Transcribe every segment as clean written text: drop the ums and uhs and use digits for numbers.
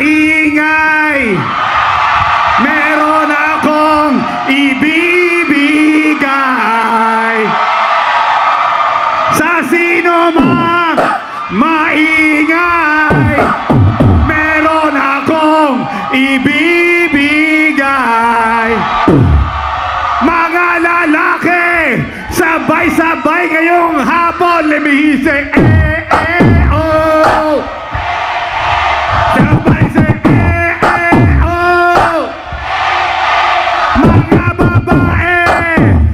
maingay. Meron akong ibibigay sa sino mang maingay. Meron akong ibibigay. Mga lalaki, sabay-sabay ngayong hapon. Let me say, oh. Sabay say, oh. Mga babae,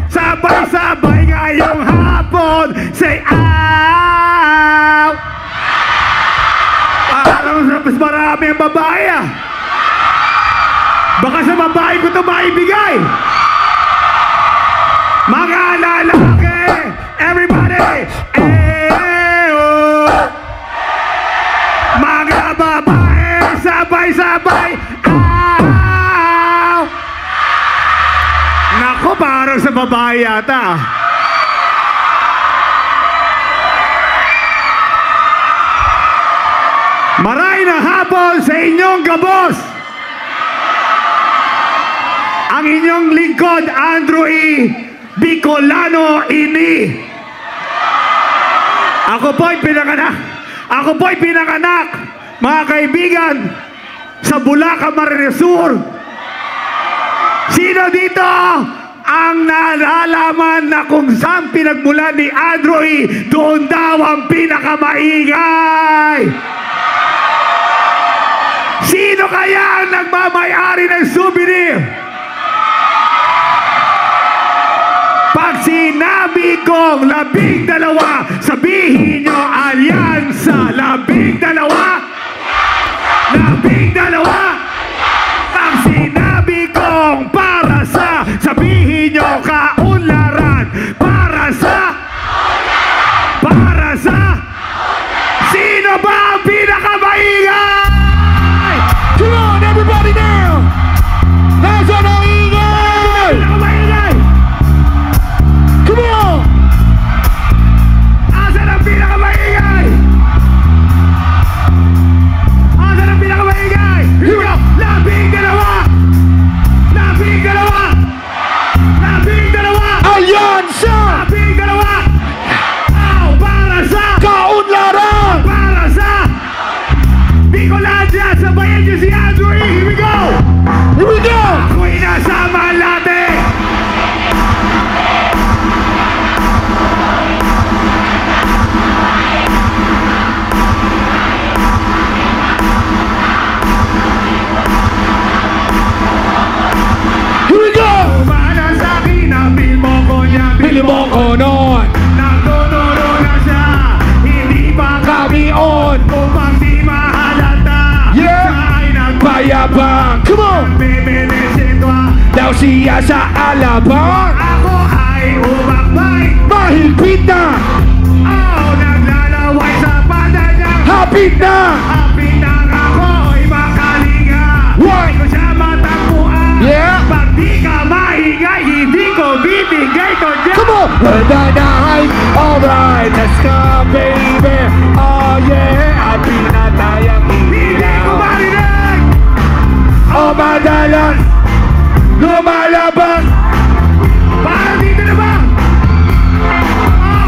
sabay-sabay ngayong hapon. Say, ow. Parang mas marami ang babae ah. Baka sa babae ko ito maibigay. Mga lalaki, everybody, oh. Mga babae, sabay-sabay, ow. Nako, parang sa babae yata. Maray na hapon sa inyong gabos. Ang inyong lingkod, Andrew E. Bicolano ini. Ako po'y pinanganak, mga kaibigan, sa Bulacan, Camarines Sur. Sino dito ang nalalaman na kung saan pinagmulan ni Andrew E. Doon daw ang pinakamaingay? Sino kaya ang nagmamayari ng souvenir? Pag sinabi kong 12, sabihin nyo alyansa. 12. 12. Pag sinabi kong para sa, sabihin nyo kaunlaran. Para sa sino ba ang pinakamaingay? Come on, everybody now! Nasaan ang ingay? Pinakamaingay! Come on! Asan ang pinakamaingay? Asan ang pinakamaingay? Here we go! 12! Alyansa! 12! Aw, para sa Kaunlaran! Para sa Bicolania, sabayan niyo si Andrew E. Here we go! Here we go! Ako'y nasa Malate! Here we go! Umana sa akin, nabil mo ko niya. Bili mo ko noon! Nagtutulo na siya, hindi pa Kami on! upang di mahalata. Yeah! Siya ay Bayabang! Come on! nagbibinisitwa. Daw siya sa alabang! Ako ay umakbay. Mahigpit na! Oh, naglalaway sa pata niya. Hapit na! Happy na ako'y makalinga. Why? Hindi ko siya matakbuhan. Yeah! Pag di ka maingay, hindi ko bibigay ko dyan. Come on! The night, alright, let's go, baby! Oh yeah, at pinatayang Hindi ko ilaw. marinig. Oh, madalas, lumalabas. Para dito na ba?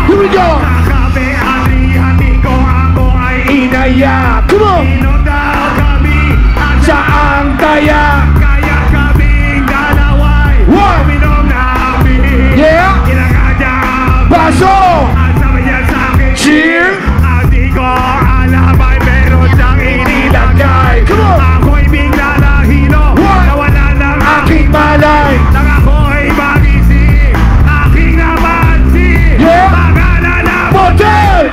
Here we go! Kakape, hati ko ako ay Inaya, come on! inom daw kami. At Saang kaya? kaya kaming dalaway. What? Uminom na amin. Yeah! Kinakadya ang Baso! at sabi niya sa akin. Cheer! At di ko alam ay meron siyang inilagay. Come on! Ako'y bigla nahilo. What? Nawala ng Aking malay! nang ako'y magising. Aking napansin. Yeah! Pagana na Motel!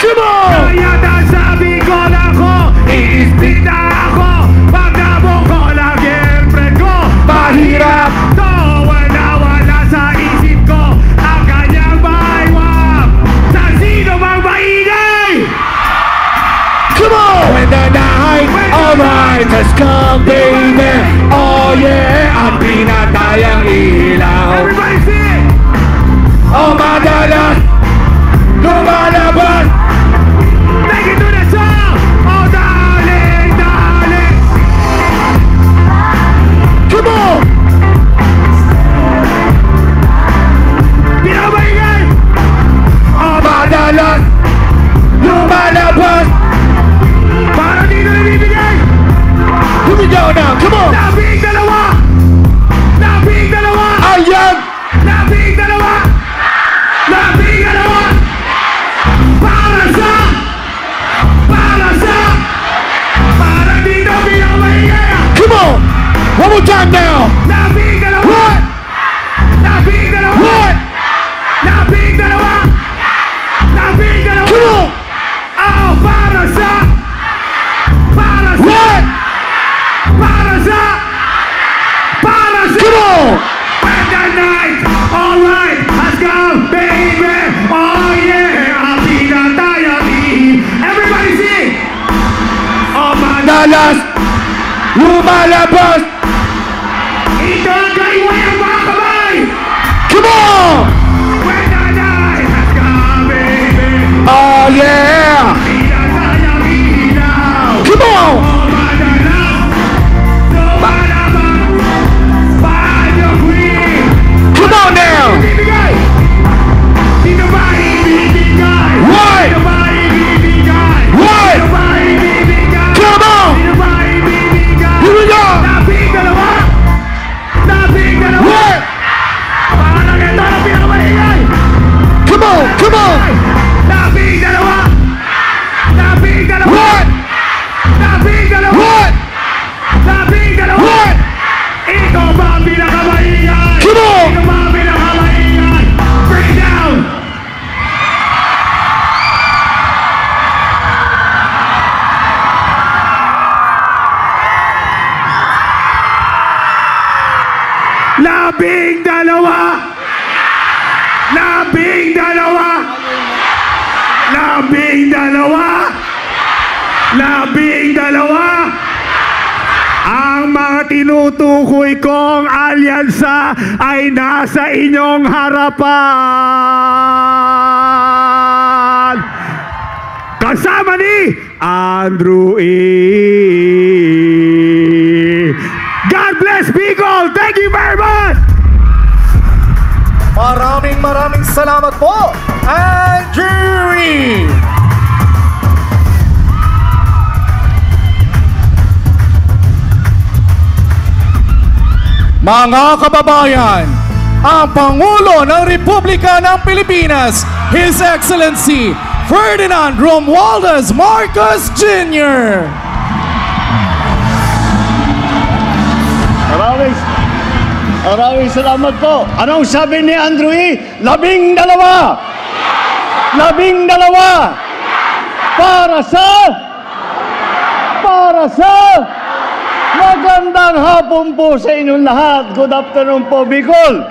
Come on! kaya nasabi ko na ko, iispit na ako. Pag nabo ko lang girlfriend ko. Mahirap! To, wala sa isip ko ang kanyang baywang. Sa sino mang maingay? Come on! When the night, alright, let's go, baby! Oh yeah, at pinatayang ilaw. Everybody sing! Oh, madalas, lumalabas. Take it to the top! Oh, darling, on now! Labing dalawa! What? Labing dalawa! What? Labing dalawa! Labing dalawa! Come on! Oh, para sa What? Come on! when the night, all right, has come, baby. Oh yeah, I'll be the diary. Everybody sing. Oh man, Dalas! Lumalabas! ito ang kaiwan ng mga kamay. Come on! When the night has come, baby. Oh yeah! Be the diary now. Come on! Oh man, the love, no matter what, find your queen. Come on now! Ibigay! Sino ba ibibigay? Why? Sino ba ibibigay? Why? Sino ba ibibigay? Come on! Sino ba ibibigay? Here we go! Labing dalawa! Labing dalawa! What? Parang ito ang pinakamaingay! Come on! Come on! Labing dalawa! Labing dalawa! What? Labing dalawa! What? Labing dalawa! What? Ito ba ang pinakamaingay? Come on! Ito ba ang pinakamaingay? Bring it down! Labing dalawa! Labing dalawa! Labing dalawa! Labing dalawa! Ang mga tinutukoy kong alyansa ay nasa inyong harapan. Kasama ni Andrew E. God bless Bicol! Thank you very much! Maraming salamat po, Andrew! Mga kababayan, ang Pangulo ng Republika ng Pilipinas, His Excellency Ferdinand Romualdez Marcos Jr. Maraming salamat po. Anong sabi ni Andrew E? 12! 12! Para sa magandang hapon po sa inyong lahat. Good afternoon po, Bicol.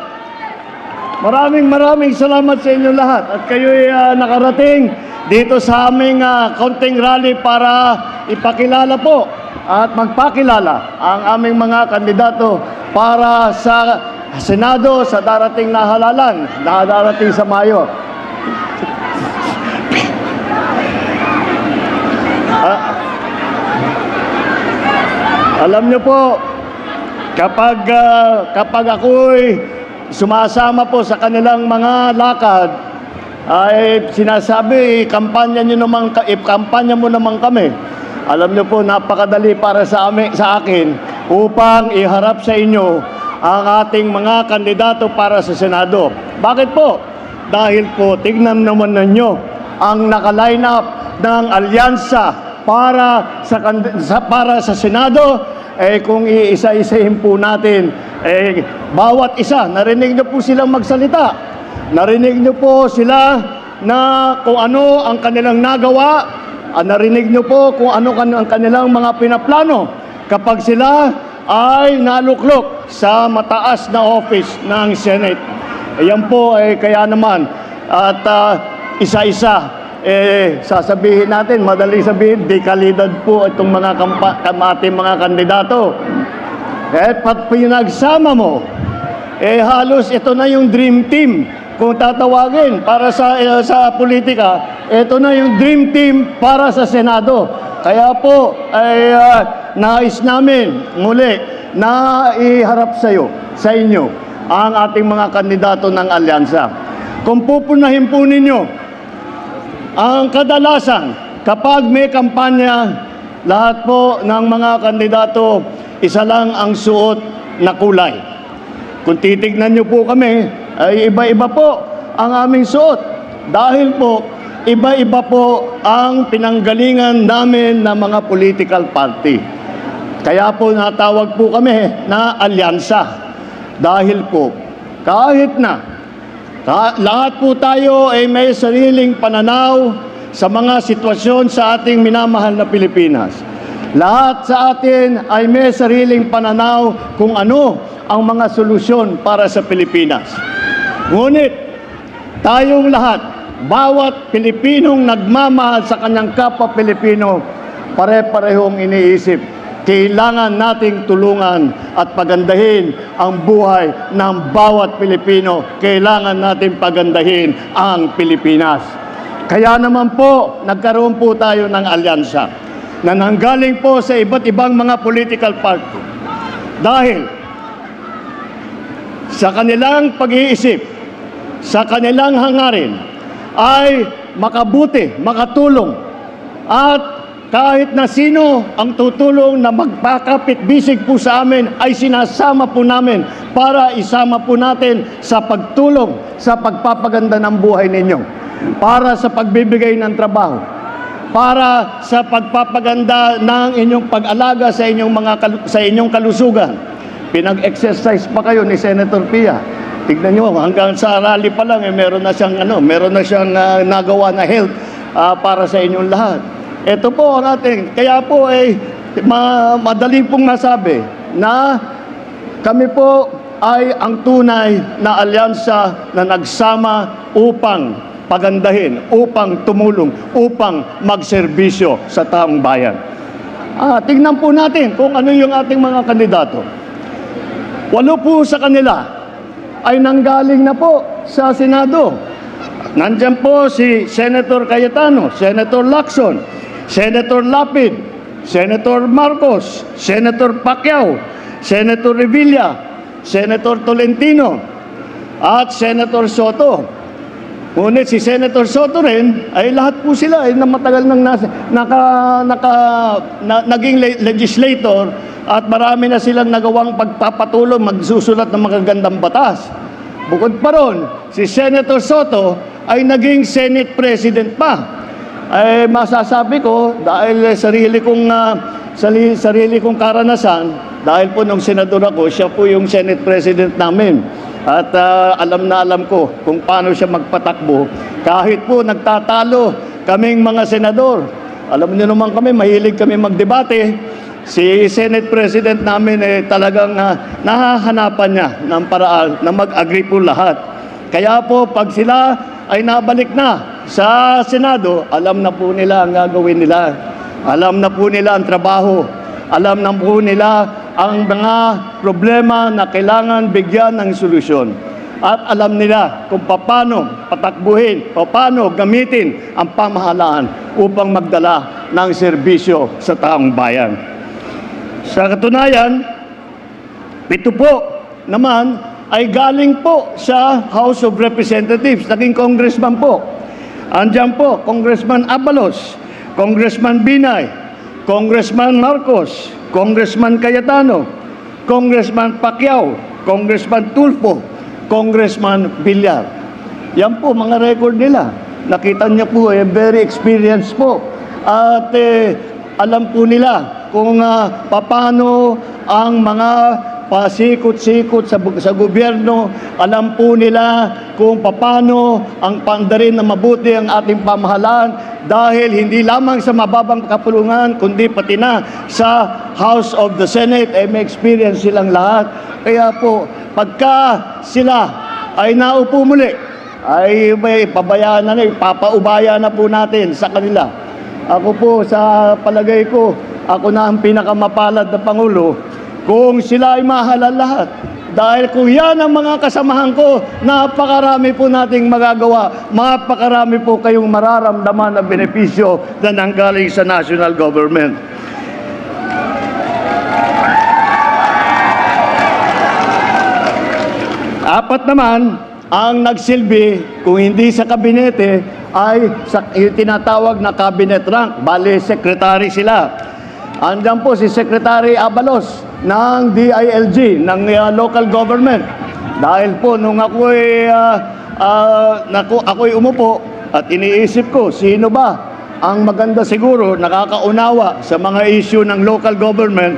Maraming salamat sa inyong lahat. At kayo'y nakarating dito sa aming konting rally para ipakilala po at magpakilala ang aming mga kandidato para sa Senado sa darating na halalan, na darating sa Mayo. Alam niyo po, kapag ako'y sumasama po sa kanilang mga lakad, ay sinasabi, kampanya mo naman kami. Alam niyo po, napakadali para sa akin upang iharap sa inyo ang ating mga kandidato para sa Senado. Bakit po? Dahil po, tignan naman ninyo ang naka-line up ng alyansa para sa Senado. Kung iisa-isahin po natin, bawat isa, narinig niyo po silang magsalita. Narinig niyo po sila na kung ano ang kanilang nagawa. Narinig niyo po kung ano ang kanilang mga pinaplano kapag sila ay naluklok sa mataas na office ng Senate. Ayan po, kaya naman, at isa-isa, sasabihin natin, madaling sabihin, di kalidad po itong mga ating mga kandidato. Pag pinagsama mo, halos ito na yung dream team. Kung tatawagin para sa politika, ito na yung dream team para sa Senado. Kaya po, nais namin muli na iharap sa inyo, ang ating mga kandidato ng alyansa. Kung pupunahin po ninyo, ang kadalasan, kapag may kampanya, lahat po ng mga kandidato, isa lang ang suot na kulay. Kung titignan nyo po kami, ay iba-iba po ang aming suot. Dahil po, iba-iba po ang pinanggalingan namin ng mga political party. Kaya po natawag po kami na alyansa. Dahil po, kahit na lahat po tayo ay may sariling pananaw sa mga sitwasyon sa ating minamahal na Pilipinas. Lahat sa atin ay may sariling pananaw kung ano ang mga solusyon para sa Pilipinas. Ngunit tayong lahat, bawat Pilipinong nagmamahal sa kanyang kapwa Pilipino, pare-parehong iniisip, kailangan nating tulungan at pagandahin ang buhay ng bawat Pilipino. Kailangan nating pagandahin ang Pilipinas. Kaya naman po, nagkaroon po tayo ng alyansa na nanggaling po sa iba't ibang mga political party. Dahil sa kanilang pag-iisip, sa kanilang hangarin, ay makabuti, makatulong, at kahit na sino ang tutulong na magpakapit-bisig po sa amin ay sinasama po namin para isama po natin sa pagtulong sa pagpapaganda ng buhay ninyo, para sa pagbibigay ng trabaho, para sa pagpapaganda ng inyong pag-alaga sa inyong kalusugan. Pinag-exercise pa kayo ni Senator Pia. Tignan nyo, hanggang sa rally pa lang meron na siyang nagawa na health para sa inyong lahat. Ito po ang ating, kaya po ay madali pong masabi na kami po ay ang tunay na alyansa na nagsama upang pagandahin, upang tumulong, upang magserbisyo sa taong bayan. Tingnan po natin kung ano yung ating mga kandidato. 8 po sa kanila ay nanggaling na po sa Senado. Nandiyan po si Senator Cayetano, Senator Lacson, Senator Lapid, Senator Marcos, Senator Pacquiao, Senator Revilla, Senator Tolentino, at Senator Soto. Ngunit si Senator Soto rin, ay lahat po sila ay matagal nang naging legislator at marami na silang nagawang pagpapatulong, magsusulat ng magagandang batas. Bukod pa ron, si Senator Soto ay naging Senate President pa. Ay masasabi ko dahil sarili kong karanasan, dahil po nung senador ako, siya po yung Senate President namin. At alam na alam ko kung paano siya magpatakbo. Kahit po nagtatalo kaming mga senador. Alam niyo naman kami, mahilig kami magdebate. Si Senate President namin talagang nahahanapan niya ng paraan na mag-agree po lahat. Kaya po pag sila ay nabalik na sa Senado, alam na po nila ang gagawin nila. Alam na po nila ang trabaho. Alam na po nila ang mga problema na kailangan bigyan ng solusyon. At alam nila kung paano patakbuhin, paano gamitin ang pamahalaan upang magdala ng serbisyo sa taong bayan. Sa katunayan, 7 po naman ay galing po sa House of Representatives, naging congressman po. Andiyan po, Congressman Abalos, Congressman Binay, Congressman Marcos, Congressman Cayetano, Congressman Pacquiao, Congressman Tulfo, Congressman Villar. Yan po mga record nila. Nakita niyo po, very experienced po. At alam po nila kung paano ang mga pasikot-sikot sa gobyerno. Alam po nila kung paano ang pandarin na mabuti ang ating pamahalaan dahil hindi lamang sa mababang kapulungan kundi pati na sa House of the Senate ay may experience silang lahat. Kaya po pagka sila ay naupo muli ay may pabayaan na, papaubaya na po natin sa kanila. Ako po sa palagay ko, ako na ang pinakamapalad na Pangulo kung sila ay mahalal lahat. Dahil kung yan ang mga kasamahan ko, napakarami po nating magagawa. Napakarami po kayong mararamdaman na benepisyo na nanggaling sa national government. Apat naman ang nagsilbi, kung hindi sa kabinete, ay sa yung tinatawag na cabinet rank. Bale, secretary sila. Andiyan po si Secretary Abalos ng DILG, ng local government. Dahil po nung ako'y umupo at iniisip ko, sino ba ang maganda siguro nakakaunawa sa mga issue ng local government,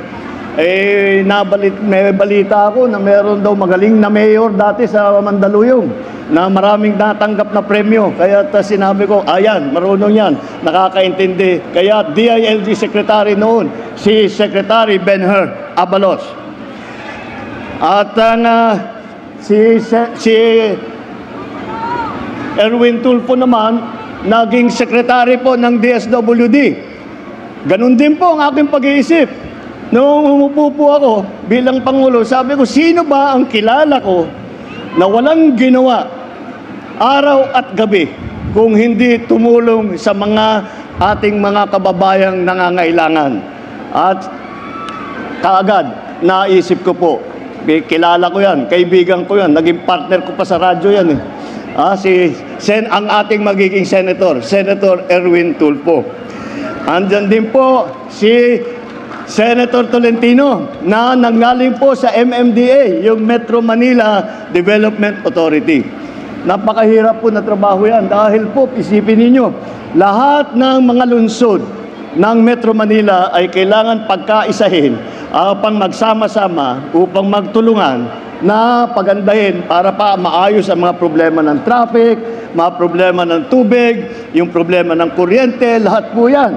may balita ako na meron daw magaling na mayor dati sa Mandaluyong na maraming natanggap na premyo. Kaya sinabi ko, ayan, marunong yan, nakakaintindi. Kaya DILG Secretary noon, si Secretary Ben-Hur Abalos. At si Erwin Tulfo naman, naging Secretary po ng DSWD. Ganun din po ang aking pag-iisip. Noong umupo po ako bilang Pangulo, sabi ko, sino ba ang kilala ko na walang ginawa araw at gabi kung hindi tumulong sa ating mga kababayang nangangailangan? At kaagad, naisip ko po, kilala ko yan, kaibigan ko yan, naging partner ko pa sa radyo yan ang ating magiging Senator Erwin Tulfo. Andyan din po si Senator Tolentino na nanggaling po sa MMDA, yung Metro Manila Development Authority. Napakahirap po na trabaho yan dahil po, isipin ninyo, lahat ng mga lungsod ng Metro Manila ay kailangan pagkaisahin upang magsama-sama, upang magtulungan na pagandahin para pa maayos ang mga problema ng traffic, mga problema ng tubig, yung problema ng kuryente, lahat po yan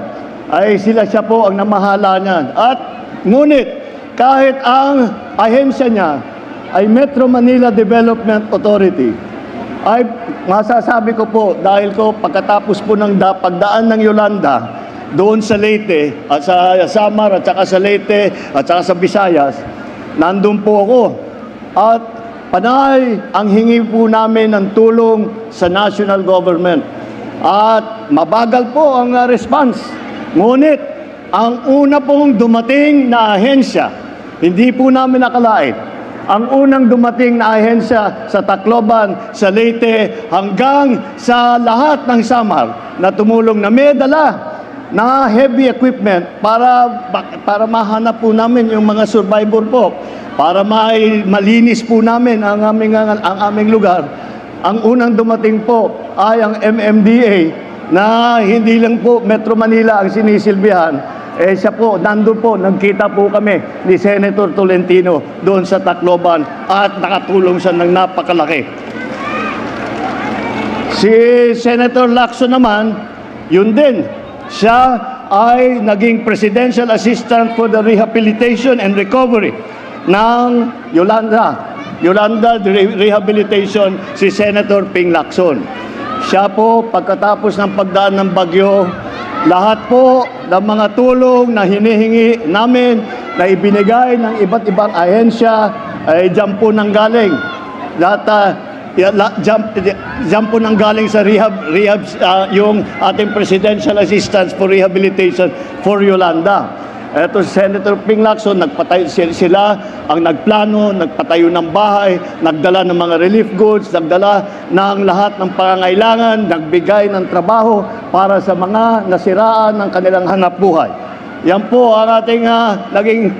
ay siya po ang namahala niyan. At ngunit kahit ang ahensya niya ay Metro Manila Development Authority, ay masasabi ko po dahil ko pagkatapos po ng pagdaan ng Yolanda doon sa Leyte at sa Samar at saka sa Leyte at saka sa Visayas, nandun po ako. At panay ang hingi po namin ng tulong sa national government. At mabagal po ang response. Ngunit, ang una pong dumating na ahensya, hindi po namin nakalain. Ang unang dumating na ahensya sa Tacloban, sa Leyte, hanggang sa lahat ng Samar na tumulong na may dala na heavy equipment para mahanap po namin yung mga survivor po, para malinis po namin ang aming lugar. Ang unang dumating po ay ang MMDA na hindi lang po Metro Manila ang sinisilbihan. Siya po, nandun po, nagkita po kami ni Senator Tolentino doon sa Tacloban at nakatulong siya ng napakalaki. Si Senator Lacson naman, yun din. Siya ay naging Presidential Assistant for the Rehabilitation and Recovery ng Yolanda Rehabilitation, si Senator Ping Lacson. Siya po, pagkatapos ng pagdaan ng bagyo, lahat po ng mga tulong na hinihingi namin, na ibinigay ng iba't ibang ahensya, ay dyan po nang galing. Dyan po nang galing sa yung ating Presidential Assistance for Rehabilitation for Yolanda. Ito si Senator Ping Lacson, sila ang nagplano, nagpatayo ng bahay, nagdala ng mga relief goods, nagdala ng lahat ng pangangailangan, nagbigay ng trabaho para sa mga nasiraan ng kanilang hanapbuhay. Yan po ang ating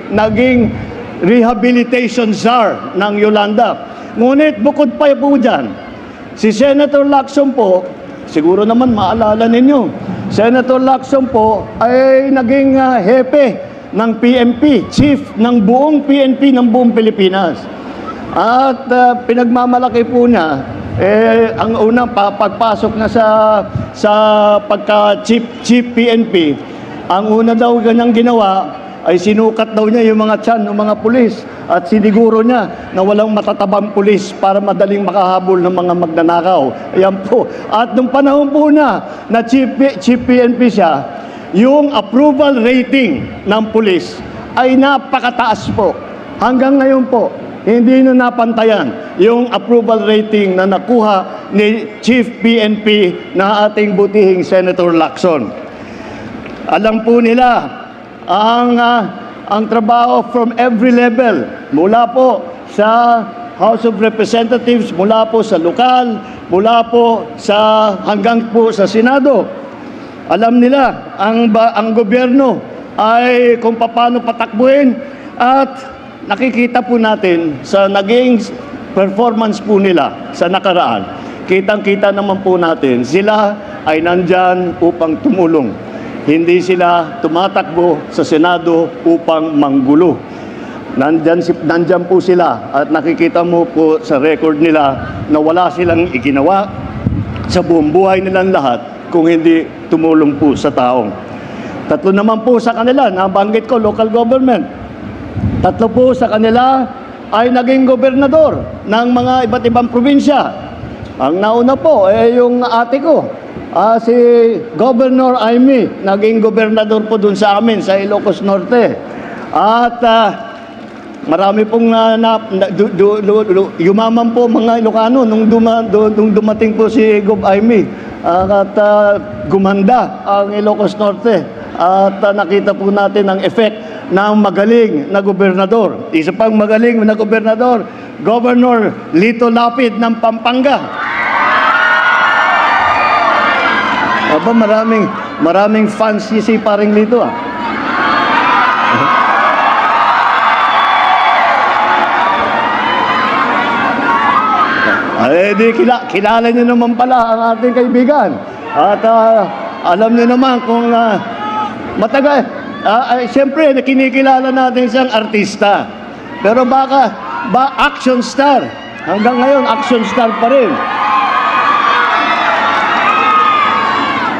naging rehabilitation czar ng Yolanda. Ngunit bukod pa po dyan, si Senator Lacson po, siguro naman maalala ninyo, Senator Lacson po ay naging hepe ng PNP, chief ng buong PNP ng buong Pilipinas. At pinagmamalaki po niya, ang unang pagpasok na sa pagka-chief PNP, ang una daw ganyang ginawa ay sinukat daw niya yung mga tiyan ng mga pulis at siniguro niya na walang matatabang pulis para madaling makahabol ng mga magnanakaw. Ayan po. At nung panahon po na chief PNP siya, yung approval rating ng pulis ay napakataas po. Hanggang ngayon po, hindi na napantayan yung approval rating na nakuha ni Chief PNP na ating butihing Senator Lacson. Alam po nila ang trabaho from every level, mula po sa House of Representatives, mula po sa lokal, mula po hanggang po sa Senado. Alam nila ang gobyerno ay kung paano patakbuhin, at nakikita po natin sa naging performance po nila sa nakaraan. Kitang-kita naman po natin, sila ay nandyan upang tumulong. Hindi sila tumatakbo sa Senado upang manggulo. Nandyan po sila at nakikita mo po sa record nila na wala silang iginawa sa buong buhay nilang lahat kung hindi tumulong po sa taong. Tatlo naman po sa kanila, nabanggit ko, local government. Tatlo po sa kanila ay naging gobernador ng mga iba't ibang probinsya. Ang nauna po ay yung ate ko, si Governor Aimee, naging gobernador po dun sa amin, sa Ilocos Norte. At marami pong yumaman po mga Ilocano nung dumating po si Gov. Aimee at gumanda ang Ilocos Norte at nakita po natin ang effect ng magaling na gobernador. Isa pang magaling na gobernador, Governor Lito Lapid ng Pampanga. Aba, maraming fans si Paring Lito ah. Di kilala niyo naman pala ang ating kaibigan. At alam niyo naman kung matagal, siyempre kinikilala natin siyang artista. Pero action star. Hanggang ngayon, action star pa rin.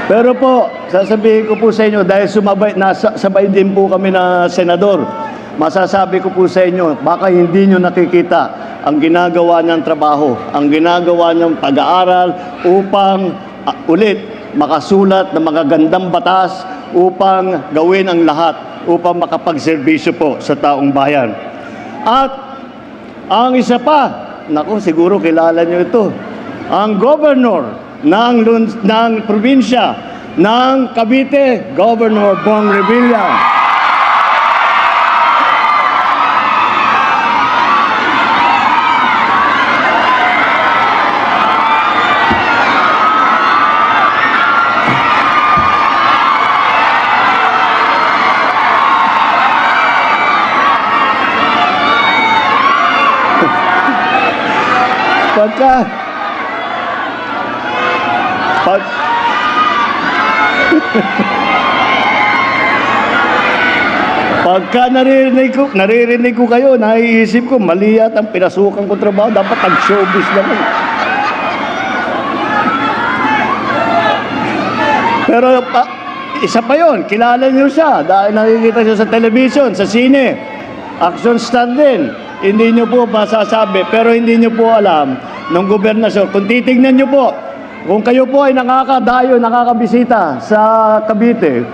Pero po, sasabihin ko po sa inyo, dahil sabay din po kami na senador, masasabi ko po sa inyo, baka hindi nyo nakikita ang ginagawa niyang trabaho, ang ginagawa niyang pag-aaral upang ulit makasulat ng magagandang batas upang gawin ang lahat, upang makapagserbisyo po sa taong bayan. At ang isa pa, naku, siguro kilala niyo ito, ang governor ng probinsya ng Cavite, Governor Bong Revilla. Pagka naririnig ko kayo, naiisip ko, mali yata ang pinasukan ko trabaho, dapat nag-showbiz naman. Pero isa pa yon, kilala niyo siya dahil nakikita siya sa television, sa sine, action star din. Hindi niyo po masasabi, pero hindi niyo po alam ng gobernasyon. Kung titignan niyo po, kung kayo po ay nakakabisita sa Cavite,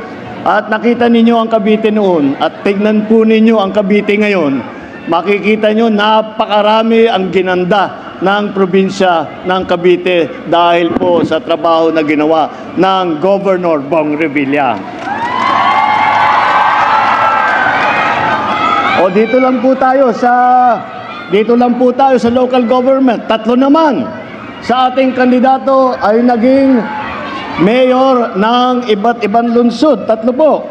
at nakita ninyo ang Cavite noon, at tignan po ninyo ang Cavite ngayon, makikita nyo napakarami ang ginanda ng probinsya ng Cavite dahil po sa trabaho na ginawa ng Governor Bong Revilla. O dito lang po tayo sa local government. Tatlo naman sa ating kandidato ay naging mayor ng iba't ibang lungsod. Tatlo po.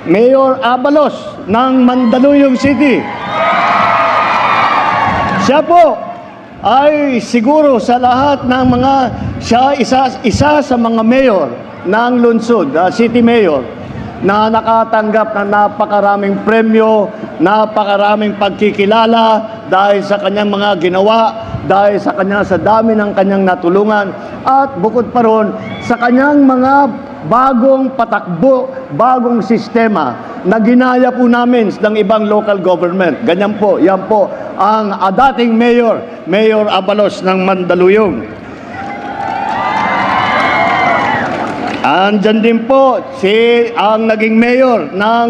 Mayor Abalos ng Mandaluyong City. Siya po ay siguro sa lahat ng siya isa sa mga mayor ng lungsod, city mayor, na nakatanggap ng napakaraming premyo, napakaraming pagkikilala dahil sa kanyang mga ginawa, dahil sa dami ng kanyang natulungan, at bukod pa ron sa kanyang mga bagong patakbo, bagong sistema na ginaya po namin ng ibang local government. Ganyan po, yan po ang dating Mayor Abalos ng Mandaluyong. Andyan din po ang naging mayor ng,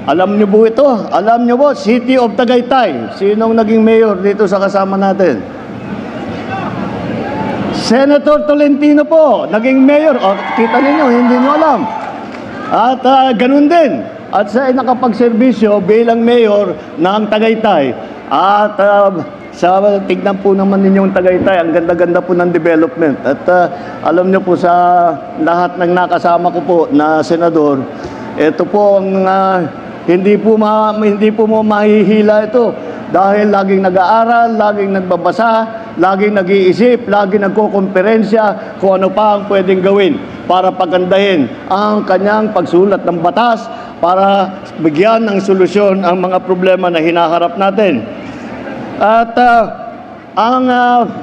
alam niyo po ito, alam niyo po, City of Tagaytay. Sinong naging mayor dito sa kasama natin? Senator Tolentino po, naging mayor. O, kita ninyo, hindi niyo alam. At ganun din. At siya ay nakapagserbisyo bilang mayor ng Tagaytay. At tignan po naman ninyong Tagaytay, ang ganda-ganda po ng development. At alam niyo po sa lahat ng nakasama ko po na senador, ito po ang hindi po mahihila ito dahil laging nag-aaral, laging nagbabasa, laging nag-iisip, laging nagkokonferensya kung ano pa ang pwedeng gawin para pagandahin ang kanyang pagsulat ng batas, para bigyan ng solusyon ang mga problema na hinaharap natin. At ang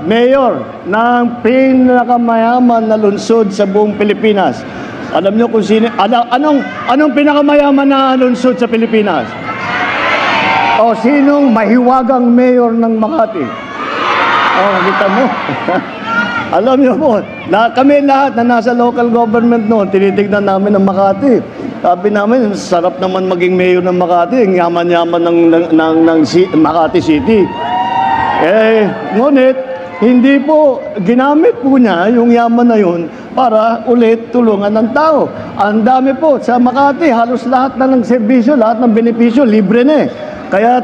mayor ng pinakamayaman na lungsod sa buong Pilipinas, alam nyo kung sino, anong pinakamayaman na lungsod sa Pilipinas? O sinong mahiwagang mayor ng Makati? O, nakita mo? Alam niyo po, kami lahat na nasa local government noon, tinitignan namin ang Makati. Sabi namin, sarap naman maging mayor ng Makati, ang yaman-yaman ng Makati City. Ngunit, hindi po, ginamit po niya yung yaman na yun para ulit tulungan ng tao. Ang dami po, sa Makati, halos lahat na ng serbisyo, lahat ng benepisyo, libre na eh. Kaya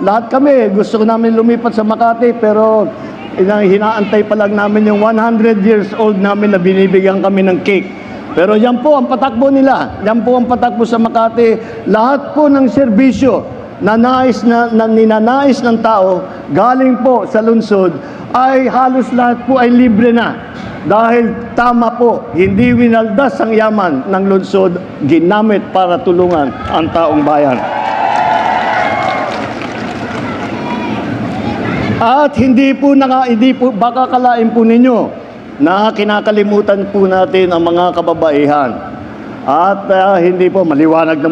lahat kami, gusto namin lumipat sa Makati, pero hinaantay pa lang namin yung 100 years old namin na binibigyan kami ng cake. Pero yan po ang patakbo nila. Yan po ang patakbo sa Makati. Lahat po ng serbisyo na ninanais ng tao galing po sa lungsod ay halos lahat po ay libre na. Dahil tama po, hindi winaldas ang yaman ng lungsod, ginamit para tulungan ang taong bayan. At hindi po baka kalain po ninyo na kinakalimutan po natin ang mga kababaihan. At hindi po, maliwanag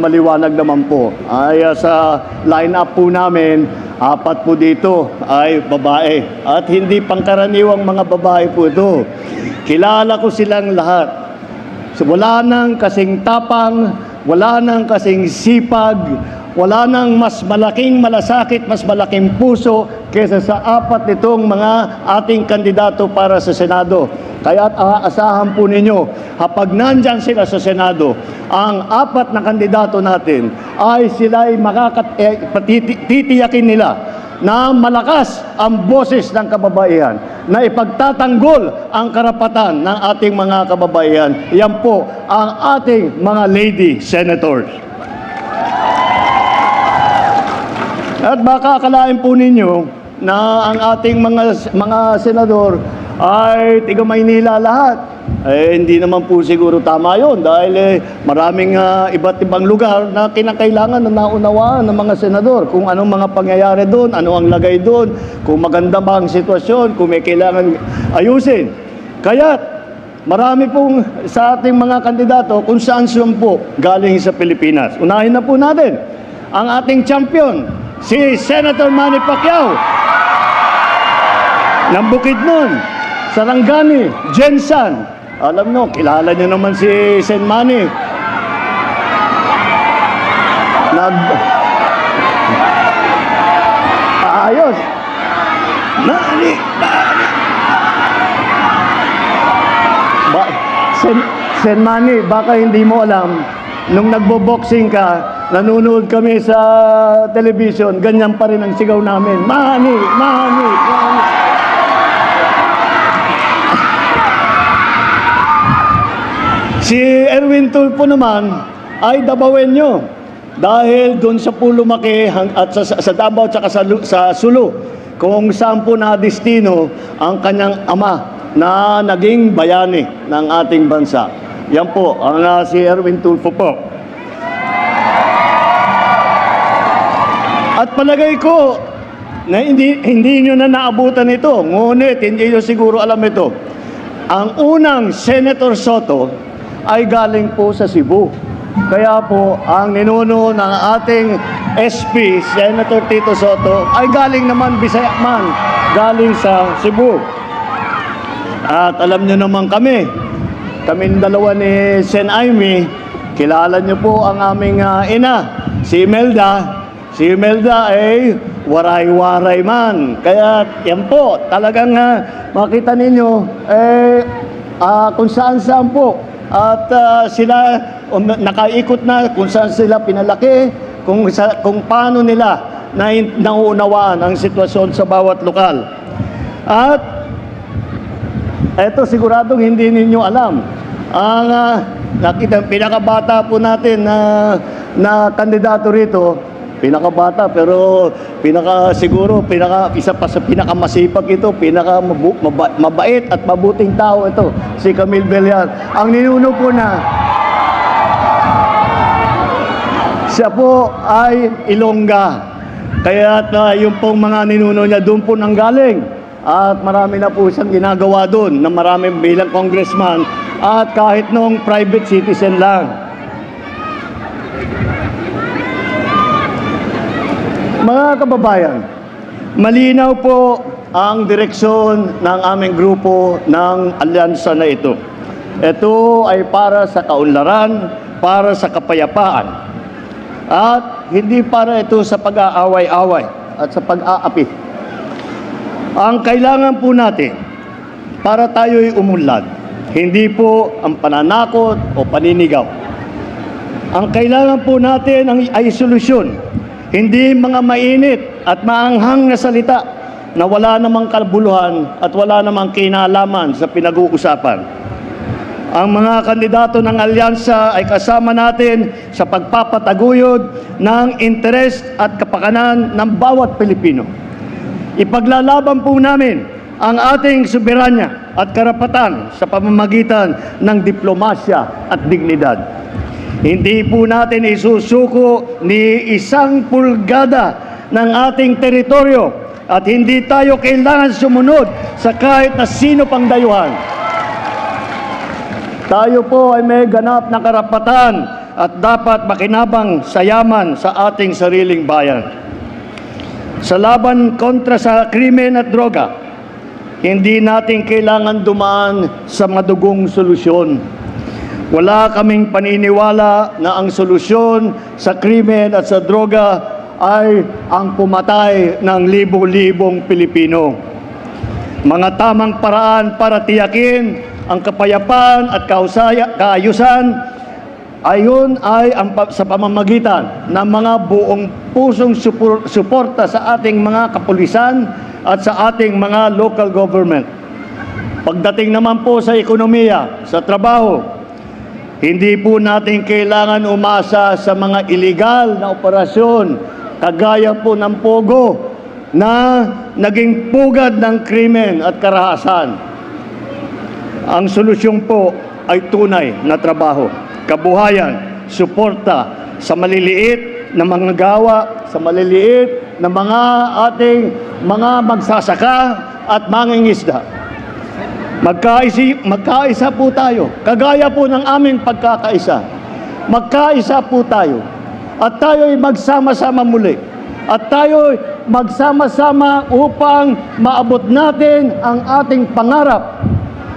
naman po. Ay sa line-up po namin, 4 po dito ay babae. At hindi pangkaraniwang mga babae po ito. Kilala ko silang lahat. So, wala nang kasing tapang, wala nang kasing sipag, wala nang mas malaking malasakit, mas malaking puso kaysa sa 4 nitong mga ating kandidato para sa Senado. Kaya aasahan po ninyo, kapag nandyan sila sa Senado, ang 4 na kandidato natin ay sila'y titiyakin nila na malakas ang boses ng kababaihan, na ipagtatanggol ang karapatan ng ating mga kababaihan. Yan po ang ating mga lady senators. At baka akalain po ninyo na ang ating mga senador ay tiga Maynila lahat. Hindi naman po siguro tama yun dahil maraming iba't ibang lugar na kinakailangan na naunawaan ng mga senador kung anong mga pangyayari doon, ano ang lagay doon, kung maganda ba ang sitwasyon, kung may kailangan ayusin. Kaya marami pong sa ating mga kandidato kung saan po galing sa Pilipinas. Unahin na po natin ang ating champion, si Senator Manny Pacquiao ng Bukidnon, Sarangani, Jensan. Alam nyo, kilala nyo naman si Sen Manny. Ayos. Manny. Sen Manny, baka hindi mo alam, nung nagbo-boxing ka, nanonood kami sa television, ganyan pa rin ang sigaw namin. Manny, Manny, Manny. Si Erwin Tulfo naman ay Dabawenyo dahil doon sa po lumaki at sa Davao at sa Sulu kung saan po na-destino ang kanyang ama na naging bayani ng ating bansa. Yan po, ang si Erwin Tulfo po. At palagay ko na hindi nyo na naabutan ito, ngunit hindi nyo siguro alam ito. Ang unang Senator Soto ay galing po sa Cebu. Kaya po, ang ninuno ng ating SP, Senator Tito Soto, ay galing naman Bisaya man, galing sa Cebu. At alam nyo naman kaming dalawa ni Sen Aimee, kilala nyo po ang aming ina, si Imelda. Si Imelda ay waray-waray man. Kaya yan po, talagang makita ninyo, kung saan-saan po. At sila nakaikot na kung saan sila pinalaki, kung paano nila nauunawaan ang sitwasyon sa bawat lokal. At eto siguradong hindi ninyo alam. Ang nakita pinakabata po natin na kandidato rito, pinakabata pero isa pa sa pinakamasipag ito, mabait at mabuting tao ito, si Camille Villar. Ang ninuno po Siya po ay Ilongga. Kaya yung pong mga ninuno niya doon po nanggaling. At marami na po siyang ginagawa doon na marami bilang congressman at kahit nung private citizen lang. Mga kababayan, malinaw po ang direksyon ng aming grupo ng alyansa na ito. Ito ay para sa kaunlaran, para sa kapayapaan. At hindi para ito sa pag-aaway-away at sa pag-aapi. Ang kailangan po natin para tayo'y umunlad, hindi po ang pananakot o paninigaw. Ang kailangan po natin ay solusyon, hindi mga mainit at maanghang na salita na wala namang kabuluhan at wala namang kinalaman sa pinag-uusapan. Ang mga kandidato ng alyansa ay kasama natin sa pagpapataguyod ng interes at kapakanan ng bawat Pilipino. Ipaglalaban po namin ang ating soberanya at karapatan sa pamamagitan ng diplomasya at dignidad. Hindi po natin isusuko ni isang pulgada ng ating teritoryo at hindi tayo kailangan sumunod sa kahit na sino pang dayuhan. Tayo po ay may ganap na karapatan at dapat makinabang sa yaman sa ating sariling bayan. Sa laban kontra sa krimen at droga, hindi natin kailangan dumaan sa madugong solusyon. Wala kaming paniniwala na ang solusyon sa krimen at sa droga ay ang pumatay ng libo-libong Pilipino. Mga tamang paraan para tiyakin ang kapayapaan at kaayusan ayon ay sa pamamagitan ng mga buong pusong suporta sa ating mga kapulisan at sa ating mga local government. Pagdating naman po sa ekonomiya, sa trabaho, hindi po natin kailangan umasa sa mga iligal na operasyon kagaya po ng Pogo na naging pugad ng krimen at karahasan. Ang solusyon po ay tunay na trabaho, kabuhayan, suporta sa maliliit na mga gawa, sa maliliit na mga ating mga magsasaka at mangingisda. Magkaisa po tayo, kagaya po ng aming pagkakaisa. Magkaisa po tayo at tayo'y magsama-sama muli. At tayo'y magsama-sama upang maabot natin ang ating pangarap,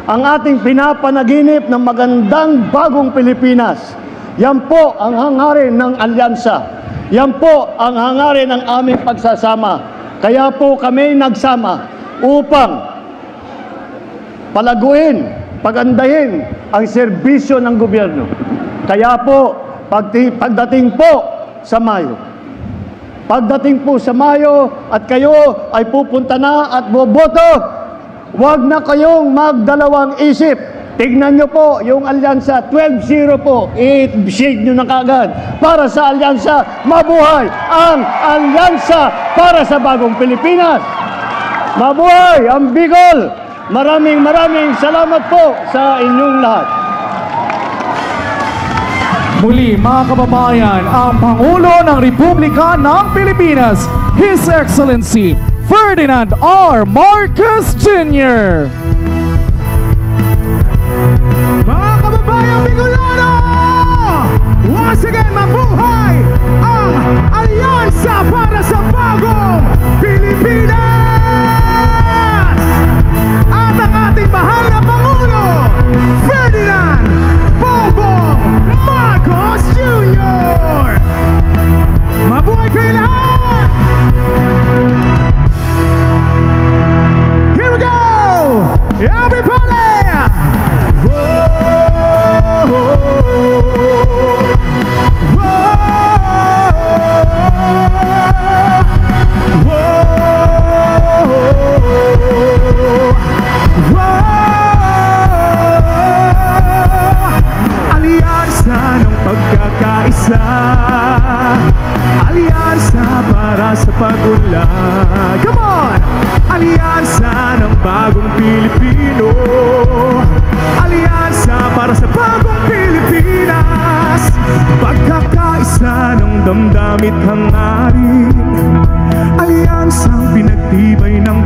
ang ating pinapanaginip ng magandang bagong Pilipinas. Yan po ang hangarin ng alyansa. Yan po ang hangarin ng aming pagsasama. Kaya po kami nagsama upang palaguin, pagandahin ang serbisyo ng gobyerno. Kaya po, pagdating po sa Mayo, at kayo ay pupunta na at boboto, huwag na kayong magdalawang isip. Tignan nyo po yung alyansa, 12-0 po. I-shade nyo na kagad. Para sa alyansa, mabuhay ang alyansa para sa bagong Pilipinas. Mabuhay ang Bicol. Maraming salamat po sa inyong lahat. Muli mga kababayan, ang Pangulo ng Republika ng Pilipinas, His Excellency Ferdinand R. Marcos Jr. Mga kababayan Bicolano! Once again, mabuhay ang alyansa para sa bagong Pilipinas! At ang ating mahal na Pangulo, Ferdinand Bongbong Marcos Jr. Mabuhay kayo lahat! Here we go! Everybody! Whoa!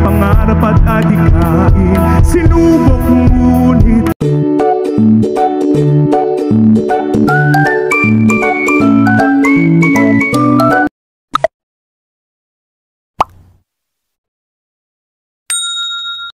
pangarap at adikain. Sinubok ngunit